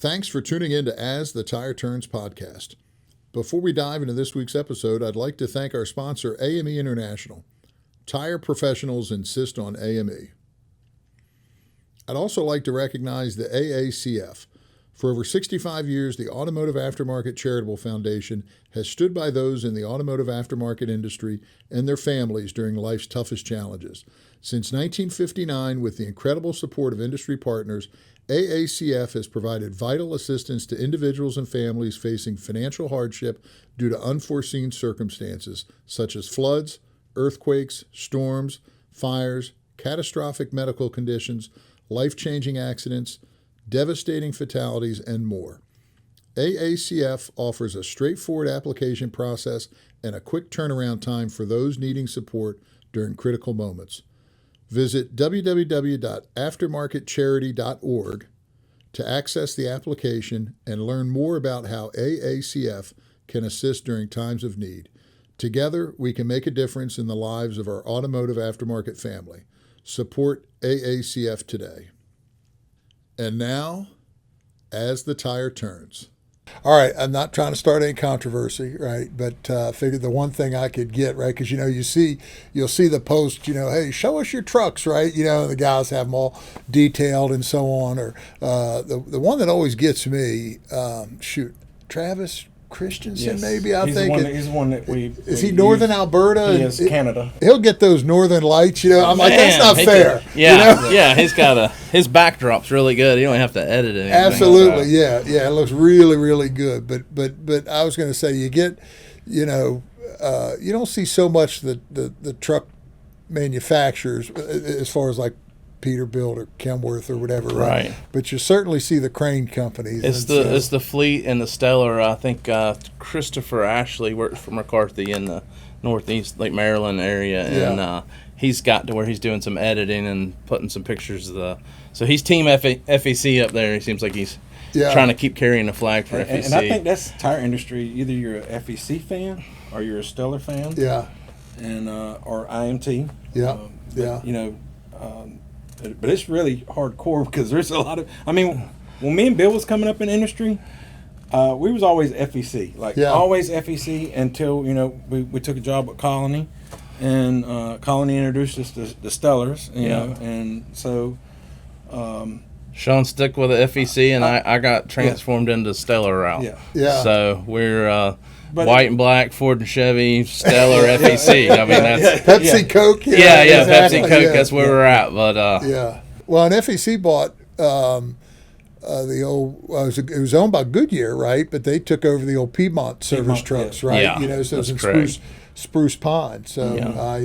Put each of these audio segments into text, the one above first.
Thanks for tuning in to As the Tire Turns podcast. Before we dive into this week's episode, I'd like to thank our sponsor, AME International. Tire professionals insist on AME. I'd also like to recognize the AACF. For over 65 years, the Automotive Aftermarket Charitable Foundation has stood by those in the automotive aftermarket industry and their families during life's toughest challenges. Since 1959, with the incredible support of industry partners, AACF has provided vital assistance to individuals and families facing financial hardship due to unforeseen circumstances, such as floods, earthquakes, storms, fires, catastrophic medical conditions, life-changing accidents, devastating fatalities, and more. AACF offers a straightforward application process and a quick turnaround time for those needing support during critical moments. Visit www.aftermarketcharity.org to access the application and learn more about how AACF can assist during times of need. Together, we can make a difference in the lives of our automotive aftermarket family. Support AACF today. And now, As the Tire Turns. All right, I'm not trying to start any controversy, right? But I figured the one thing I could get, right, because, you'll see the post, hey, show us your trucks, right? The guys have them all detailed and so on. Or the one that always gets me, Travis Christensen, yes. maybe, I think. He's the one that we Is he Northern Alberta? He is Canada. He'll get those Northern Lights, I'm like, that's not fair. Yeah, he's got his backdrop's really good. You don't have to edit it. Absolutely, yeah, it looks really, really good. But I was going to say, you get, you don't see so much the truck manufacturers as far as like Peterbilt or Kenworth or whatever, right? But you certainly see the crane companies. It's the Fleet and the Stellar. I think Christopher Ashley works for McCarthy in the Northeast, like Maryland area, and he's got to where he's doing some editing and putting some pictures of the. So he's Team FEC up there. He seems like he's trying to keep carrying the flag for FEC. And I think that's the tire industry. Either you're a FEC fan or you're a Stellar fan. Yeah. And or IMT. Yeah. But it's really hardcore because there's a lot of. I mean, when me and Bill was coming up in industry, we was always FEC, always FEC until we took a job at Colony, and Colony introduced us to the Stellars, and so. Sean stuck with the FEC, and I got transformed into Stellar route. Yeah. So we're. White and black, Ford and Chevy, Stellar, FEC. I mean, that's Pepsi, Coke. Exactly. Pepsi, Coke. That's where we're at. But well, and FEC bought the old. It was owned by Goodyear, right? But they took over the old Piedmont service trucks, right? Yeah, so it was in correct. Spruce Pine. So I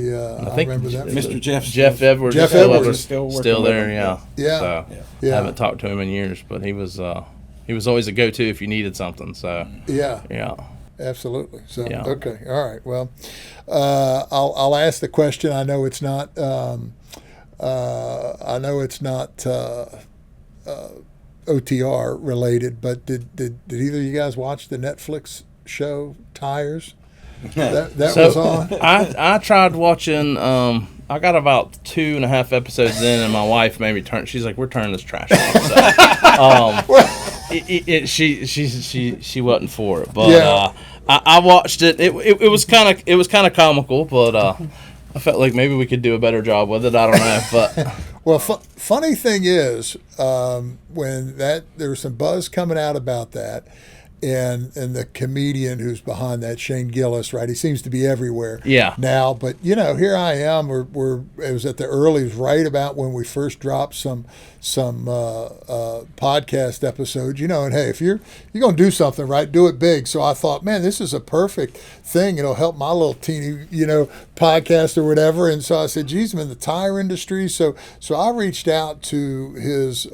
remember that. Mr. Jeff Edwards. Jeff Edwards still there. Yeah. So, I haven't talked to him in years, but he was always a go-to if you needed something. So yeah. Absolutely. So okay, all right. Well, I'll ask the question. I know it's not. O.T.R. related, but did either of you guys watch the Netflix show Tires? That was on. I tried watching. I got about 2.5 episodes in, and my wife made me turn. She's like, "We're turning this trash off." So, she wasn't for it, but I watched it. It was kind of comical, but I felt like maybe we could do a better job with it. I don't know, but well, funny thing is, when there was some buzz coming out about that. And the comedian who's behind that, Shane Gillis, right? He seems to be everywhere now. But, here I am. It was at the early, it was right about when we first dropped some podcast episodes, and hey, if you're going to do something, right, do it big. So I thought, man, this is a perfect thing. It'll help my little teeny, podcast or whatever. And so I said, geez, I'm in the tire industry. So I reached out to his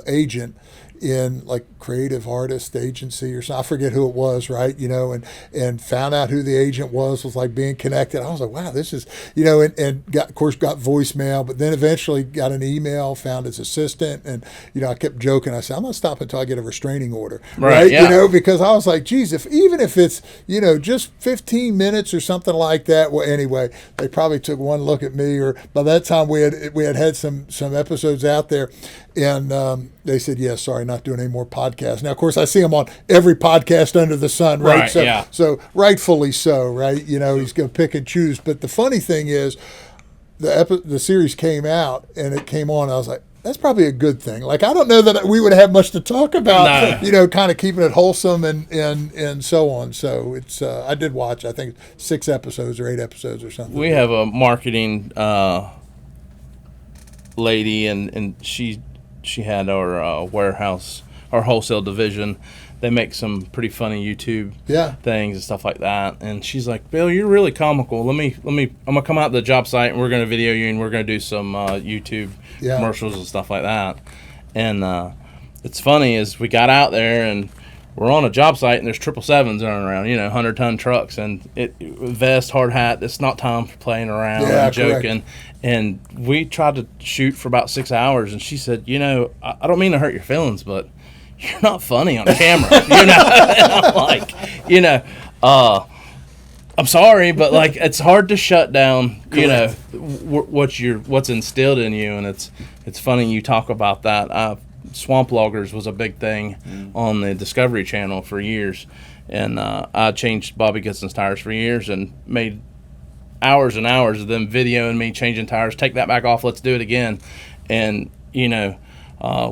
agent in like creative artist agency or something. I forget who it was, right? And found out who the agent was like being connected. I was like, wow, this is, and got voicemail, but then eventually got an email, found his assistant. And, I kept joking. I said, I'm going to stop until I get a restraining order. Right. Because I was like, geez, even if it's, just 15 minutes or something like that. Well, anyway, they probably took one look at me, or by that time we had some episodes out there, and they said, yeah, sorry, not doing any more podcasts. Now, of course, I see him on every podcast under the sun, right? Right, So, yeah. so rightfully so, right? You know, he's going to pick and choose. But the funny thing is, the series came out and it came on. I was like, that's probably a good thing. Like, I don't know that we would have much to talk about, you know, kind of keeping it wholesome and so on. So it's, I did watch, I think 6 episodes or 8 episodes or something. We have a marketing lady, and she had our warehouse, our wholesale division. They make some pretty funny YouTube things and stuff like that. And she's like, Bill, you're really comical. I'm gonna come out to the job site and we're gonna video you and we're gonna do some YouTube commercials and stuff like that. And it's funny is we got out there and we're on a job site and there's 777s running around, you know, 100-ton trucks, and vest, hard hat. It's not time for playing around and joking. Correct. And we tried to shoot for about 6 hours, and she said, you know, I don't mean to hurt your feelings, but you're not funny on camera, you know. And I'm like, you know, I'm sorry, but like it's hard to shut down, you know, what's instilled in you, and it's funny you talk about that. Swamploggers was a big thing on the Discovery Channel for years, and I changed Bobby Goodson's tires for years and made hours and hours of them videoing me changing tires. Take that back off, let's do it again. And you know,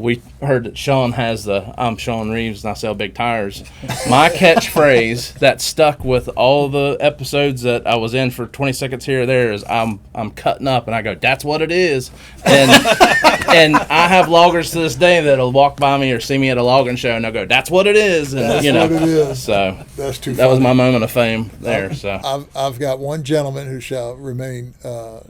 we heard that Sean has I'm Sean Reeves and I sell big tires. My catchphrase that stuck with all the episodes that I was in for 20 seconds here or there is I'm cutting up, and I go, that's what it is. And and I have loggers to this day that'll walk by me or see me at a logging show and they'll go, that's what it is. And that's you know, what it is. So that's too funny. That was my moment of fame there. So I've got one gentleman who shall remain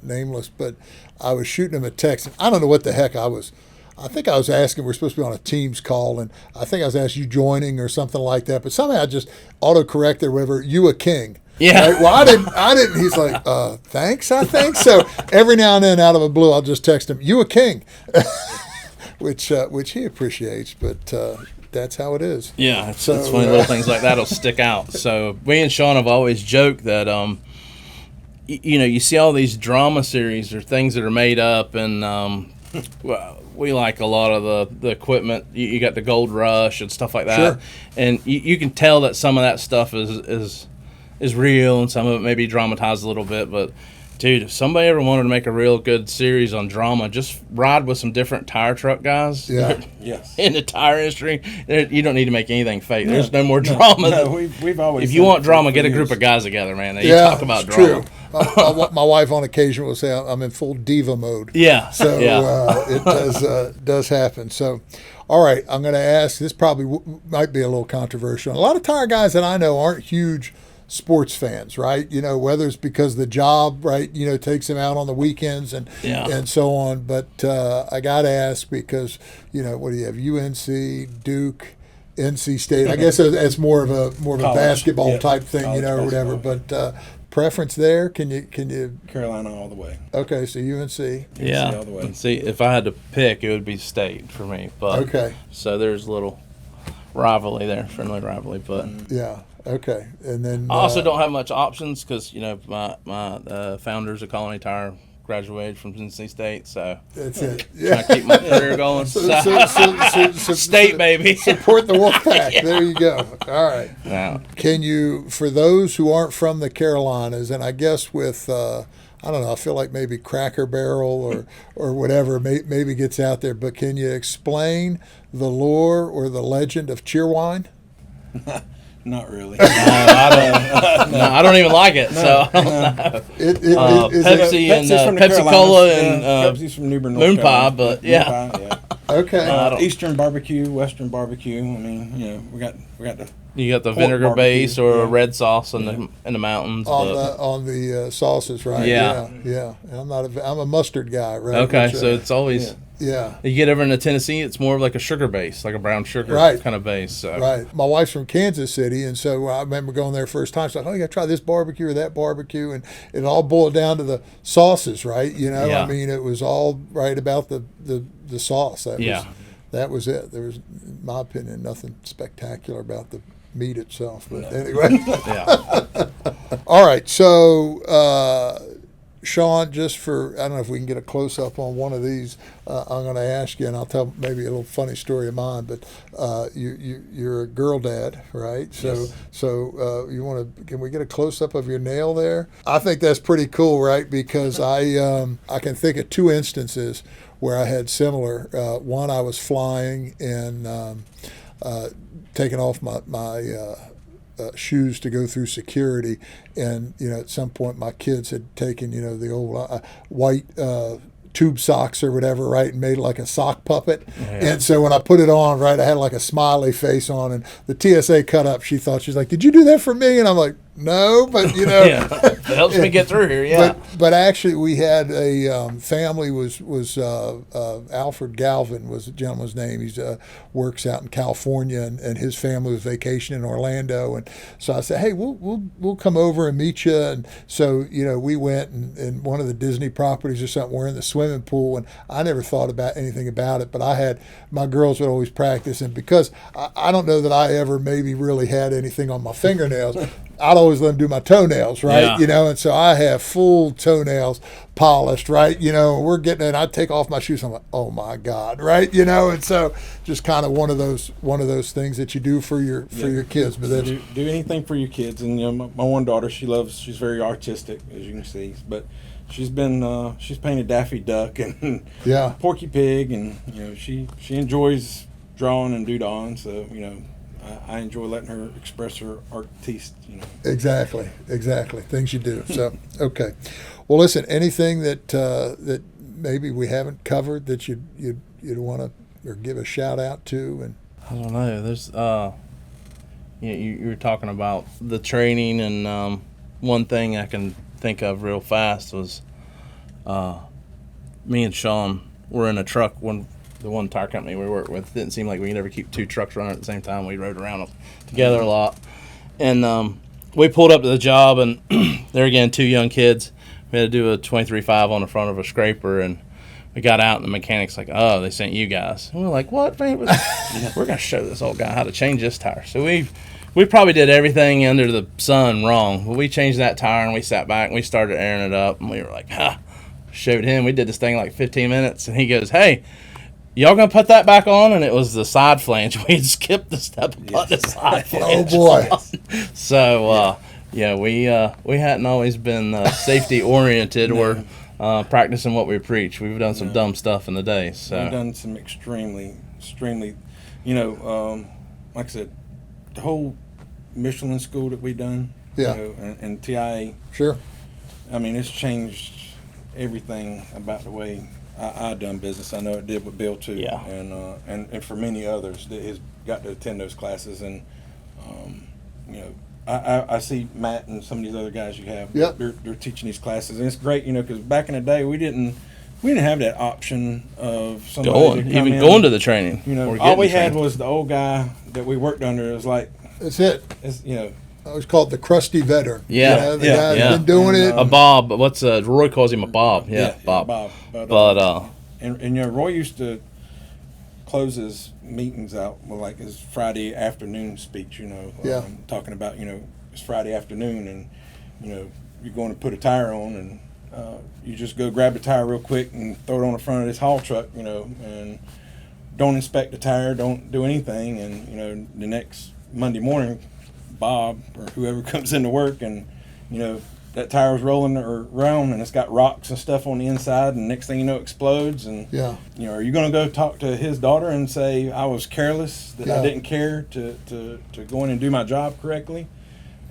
nameless, but I was shooting him a text, and I don't know what the heck I think I was asking, we're supposed to be on a Teams call, and I think I was asking you joining or something like that, but somehow I just auto-corrected or whatever, you a king. Yeah. Right? Well, I didn't. He's like, thanks, I think. So every now and then out of the blue, I'll just text him, you a king, which he appreciates, but that's how it is. Yeah, it's funny little things like that will stick out. So me and Sean have always joked that, you know, you see all these drama series or things that are made up, and we like a lot of the equipment. You got the Gold Rush and stuff like that. Sure. And you can tell that some of that stuff is real and some of it may be dramatized a little bit. But, dude, if somebody ever wanted to make a real good series on drama, just ride with some different tire truck guys in the tire industry. You don't need to make anything fake. There's no more drama. No, we've always. If you want drama, get a group of guys together, man. You talk about drama. True. My wife on occasion will say I'm in full diva mode. Yeah. So it does happen. So, all right, I'm going to ask. This probably might be a little controversial. A lot of tire guys that I know aren't huge sports fans, right? You know, whether it's because the job, right, you know, takes them out on the weekends and so on. But I got to ask because, you know, what do you have? UNC, Duke, NC State. I guess it's more of a basketball type thing, you know, or whatever. But preference there? Can you Carolina all the way? Okay, so UNC. Yeah. All the way. See, if I had to pick, it would be State for me. But okay. So there's a little rivalry there, friendly rivalry, but yeah. Okay, and then I also don't have much options because you know my founders of Colony Tire graduated from NC State, so that's it. Trying to keep my career going. State baby, support the Wolfpack. Yeah. There you go. All right. Now, can you, for those who aren't from the Carolinas, and I guess with I don't know, I feel like maybe Cracker Barrel or whatever maybe gets out there, but can you explain the lore or the legend of Cheerwine? Not really. I don't even like it. So Pepsi and Pepsi Cola and Pepsi's from New Bern, Moon Pie, but yeah. Okay. Eastern barbecue, Western barbecue. I mean, you know, we got the. You got the vinegar base or a red sauce in the mountains. On the sauces, right? Yeah. And I'm a mustard guy, right? Okay, so it's always. Yeah. You get over into Tennessee, it's more of like a sugar base, like a brown sugar kind of base. So. Right. My wife's from Kansas City, and so I remember going there first time. So, you got to try this barbecue or that barbecue, and it all boiled down to the sauces, right? You know, I mean, it was all right about the sauce. That was it. There was, in my opinion, nothing spectacular about the meat itself. But anyway. Yeah. All right. So, Sean, just for, I don't know if we can get a close-up on one of these, I'm going to ask you, and I'll tell maybe a little funny story of mine, but you're a girl dad, right? So Yes. you want to, can we get a close-up of your nail there? I think that's pretty cool, right? Because I can think of two instances where I had similar. One, I was flying and taking off my shoes to go through security, and at some point my kids had taken the old white tube socks or whatever, right, and made like a sock puppet. Yeah. And so when I put it on, right, I had like a smiley face on, and the TSA cut up. She's like, "Did you do that for me?" And I'm like, "No, but Yeah, it helps me get through here. Yeah, but actually, we had a family. Was Alfred Galvin was the gentleman's name. He's works out in California, and his family was vacationing in Orlando. And so I said, "Hey, we'll come over and meet you." And so we went and one of the Disney properties or something. We're in the swimming pool, and I never thought about anything about it. But I had my girls would always practice, and because I don't know that I ever maybe really had anything on my fingernails. I'd always let them do my toenails, right? Yeah. And so I have full toenails polished, right? We're getting it. I take off my shoes. I'm like, oh my God, right? And so just kind of one of those things that you do for your kids. But that's, do anything for your kids. And my one daughter, she's very artistic, as you can see. But she's painted Daffy Duck and Porky Pig, and she enjoys drawing and doodling. So I enjoy letting her express her art taste. Exactly. Things you do. So okay. Well, listen. Anything that maybe we haven't covered that you'd want to or give a shout out to? And I don't know. There's you were talking about the training, and one thing I can think of real fast was me and Sean were in a truck when the one tire company we worked with didn't seem like we could ever keep two trucks running at the same time. We rode around together a lot, and we pulled up to the job, and there again, two young kids. We had to do a 23.5 on the front of a scraper, and we got out, and the mechanic's like, "Oh, they sent you guys." And we're like, "What, man? We're gonna show this old guy how to change this tire." So we probably did everything under the sun wrong, but we changed that tire, and we sat back and we started airing it up, and we were like, "Ha!" Showed him. We did this thing like 15 minutes, and he goes, "Hey, y'all gonna put that back on?" And it was the side flange. We had skipped the step and put the side flange. Oh boy! So we hadn't always been safety oriented or practicing what we preach. We've done some dumb stuff in the day. So we've done some extremely, like I said, the whole Michelin school that we've done. And TIA. Sure. I mean, it's changed everything about the way I done business. I know it did with Bill too, and for many others that has got to attend those classes. And I see Matt and some of these other guys you have. Yep. They're teaching these classes, and it's great, because back in the day we didn't have that option of somebody to come in. going to the training. All we had was the old guy that we worked under. It was like that's it. It's I was called the crusty veteran. Yeah, the guy that's been doing it. A Bob. What's Roy calls him a Bob? Yeah, Bob. But Roy used to close his meetings out with like his Friday afternoon speech. Talking about it's Friday afternoon, and you're going to put a tire on, and you just go grab the tire real quick and throw it on the front of this haul truck, and don't inspect the tire, don't do anything, and the next Monday morning, Bob or whoever comes into work, and that tire's rolling around, and it's got rocks and stuff on the inside, and next thing you know, it explodes. And are you going to go talk to his daughter and say I was careless, that I didn't care to go in and do my job correctly?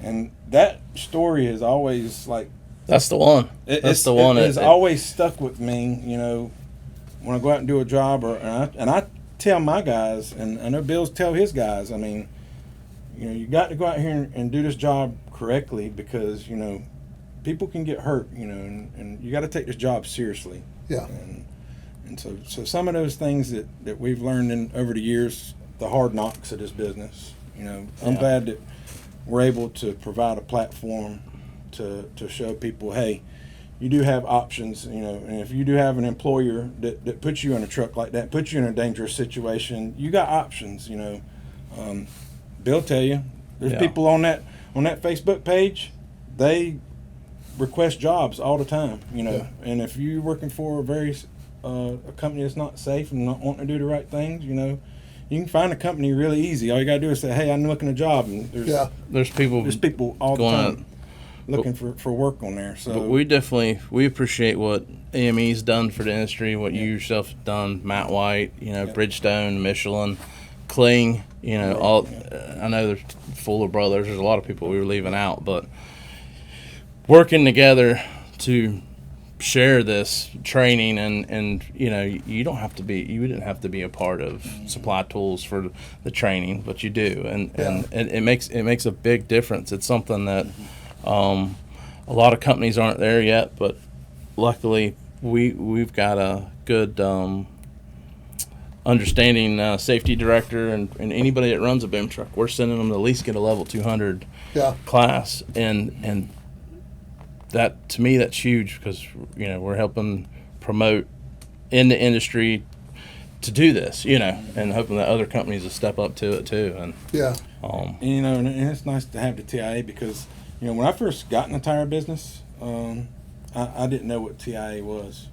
And that story is always like, that's the one. That's the one. It's always stuck with me. When I go out and do a job, and I tell my guys, and I know Bill's tell his guys. I mean, you got to go out here and do this job correctly, because people can get hurt. And you got to take this job seriously. Yeah. And so some of those things that we've learned over the years, the hard knocks of this business. I'm glad that we're able to provide a platform to show people, hey, you do have options, and if you do have an employer that puts you in a truck like that, puts you in a dangerous situation, you got options. Bill tell you, there's people on that Facebook page, they request jobs all the time, and if you're working for a company that's not safe and not wanting to do the right things, you can find a company really easy. All you gotta do is say, "Hey, I'm looking a job," and there's people all the time looking for work on there. So but we appreciate what AME's done for the industry, what you yourself have done, Matt White, Bridgestone, Michelin, Kling, all. I know there's Fuller Brothers. There's a lot of people we were leaving out, but working together to share this training and you didn't have to be a part of Supply Tools for the training, but you do, and it makes a big difference. It's something that a lot of companies aren't there yet, but luckily we've got a good understanding safety director and anybody that runs a boom truck. We're sending them to at least get a level 200 class, and that, to me, that's huge, because we're helping promote in the industry to do this, and hoping that other companies will step up to it too. And and it's nice to have the TIA, because when I first got in the tire business, I didn't know what TIA was.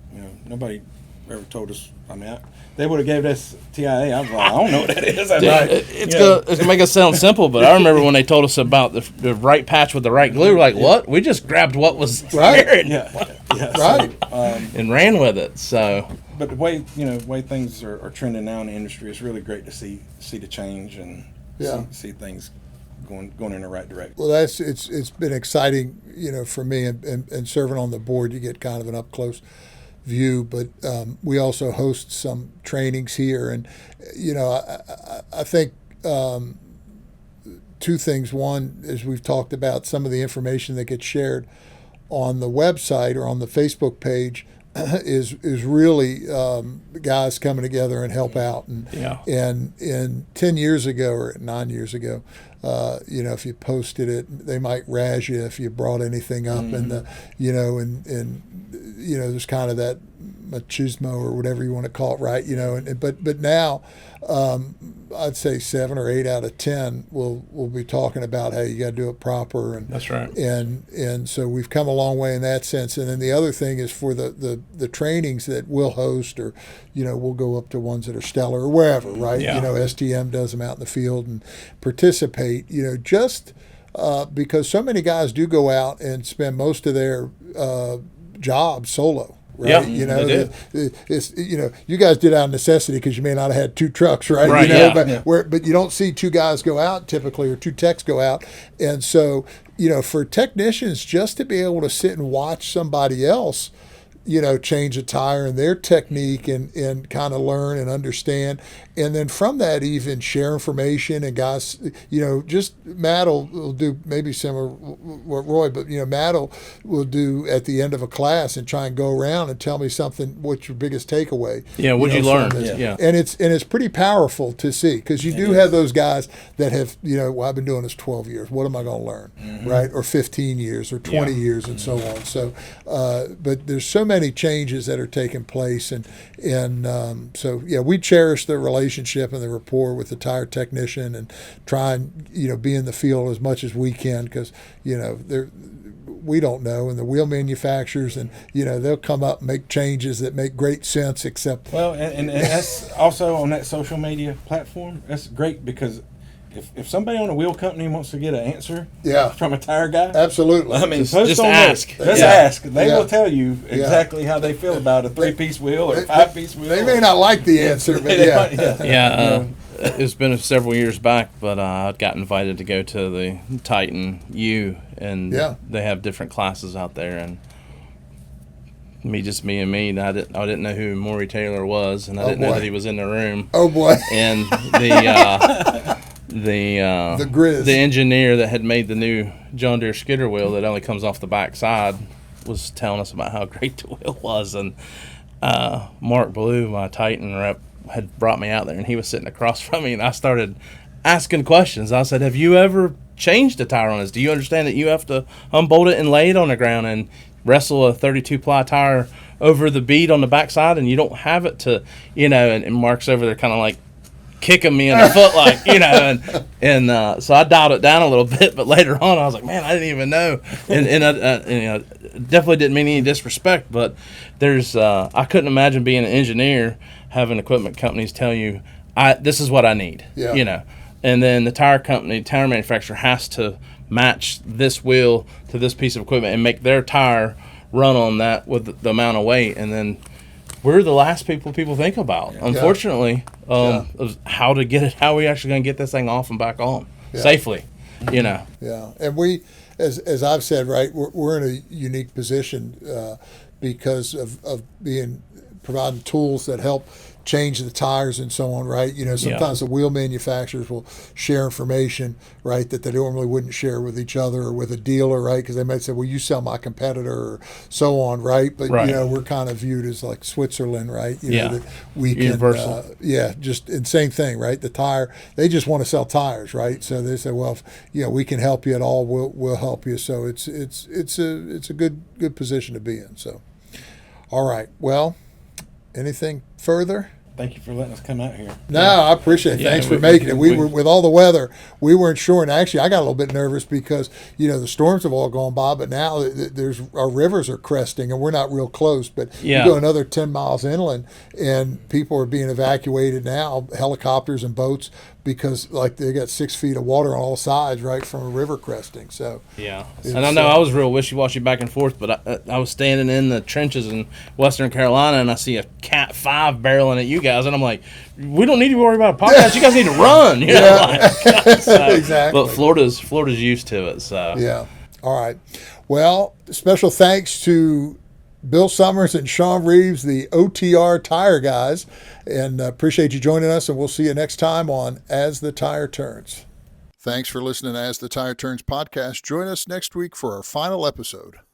Nobody ever told us. I mean, they would have gave us TIA. I was like, I don't know what that is. It's gonna make us sound simple, but I remember when they told us about the right patch with the right glue. We're like, what? We just grabbed what was there and ran with it. So, but the way things are trending now in the industry, it's really great to see the change and see things going in the right direction. Well, it's been exciting, for me, and serving on the board. You get kind of an up close view, but we also host some trainings here, and I think two things. One is, we've talked about some of the information that gets shared on the website or on the Facebook page is really guys coming together and help out, and 10 years ago or 9 years ago, if you posted it, they might razz you if you brought anything up, and there's kind of that machismo or whatever you want to call it, right? But now, I'd say 7 or 8 out of 10 will be talking about, hey, you got to do it proper, and that's right. And so we've come a long way in that sense. And then the other thing is, for the trainings that we'll host, or we'll go up to ones that are Stellar or wherever, right? STM does them out in the field and participate. Just because so many guys do go out and spend most of their job solo. Right? They do. It's you guys did out of necessity, because you may not have had 2 trucks, right? But you don't see 2 guys go out typically, or 2 techs go out, and so for technicians, just to be able to sit and watch somebody else change a tire and their technique, and kind of learn and understand, and then from that even share information. And guys, just Matt will do maybe similar what Roy, but Matt will do at the end of a class and try and go around and tell me something. What's your biggest takeaway? What'd you learn? And it's pretty powerful to see, because you do have those guys that have I've been doing this 12 years. What am I going to learn, right? Or 15 years or 20 years and so on. So, but there's so many changes that are taking place, and we cherish the relationship and the rapport with the tire technician, and try and be in the field as much as we can, because we don't know, and the wheel manufacturers, and they'll come up and make changes that make great sense, except and that's also on that social media platform. That's great, because if somebody on a wheel company wants to get an answer from a tire guy, absolutely. I mean, just ask. Ask. They will tell you exactly how they feel about a 3-piece wheel or a 5-piece wheel. They may not like the answer, but it's been several years back, but I got invited to go to the Titan U, and they have different classes out there, and me and me, and I didn't know who Maury Taylor was, and I didn't know that he was in the room. Oh boy! And the Grizz, the engineer that had made the new John Deere skidder wheel that only comes off the back side, was telling us about how great the wheel was, and Mark Blue, my Titan rep, had brought me out there, and he was sitting across from me, and I started asking questions. I said, have you ever changed a tire on this? Do you understand that you have to unbolt it and lay it on the ground and wrestle a 32-ply tire over the bead on the backside, and you don't have it to, and Mark's over there kind of like, kicking me in the foot, like, and so I dialed it down a little bit. But later on, I was like, man, I didn't even know, and definitely didn't mean any disrespect. But there's I couldn't imagine being an engineer having equipment companies tell you, this is what I need, and then the tire manufacturer has to match this wheel to this piece of equipment and make their tire run on that with the amount of weight, and then we're the last people think about, unfortunately, of how to get it, how are we actually going to get this thing off and back on safely, Yeah, and we, as I've said, right, we're in a unique position because of providing tools that help change the tires and so on, right? Sometimes the wheel manufacturers will share information, right, that they normally wouldn't share with each other or with a dealer, right? Because they might say, well, you sell my competitor or so on, right? But, we're kind of viewed as like Switzerland, right? That we Universal. And same thing, right? The tire, they just want to sell tires, right? So they say, well, if, we can help you at all, we'll help you. So it's a good position to be in. So, all right. Well, anything further? Thank you for letting us come out here. No, I appreciate it. Thanks for making it. We were, with all the weather, we weren't sure. And actually, I got a little bit nervous because, the storms have all gone by, but now our rivers are cresting and we're not real close. But you go another 10 miles inland and people are being evacuated now, helicopters and boats, because like they got 6 feet of water on all sides, right, from a river cresting. So and I know I was real wishy-washy back and forth, but I was standing in the trenches in Western Carolina and I see a Cat 5 barreling at you guys, and I'm like, we don't need to worry about a podcast. You guys need to run. Exactly. But Florida's used to it. So all right. Well, special thanks to Bill Summers and Sean Reeves, the O.T.R. tire guys, and appreciate you joining us, and we'll see you next time on As the Tire Turns. Thanks for listening to As the Tire Turns podcast. Join us next week for our final episode.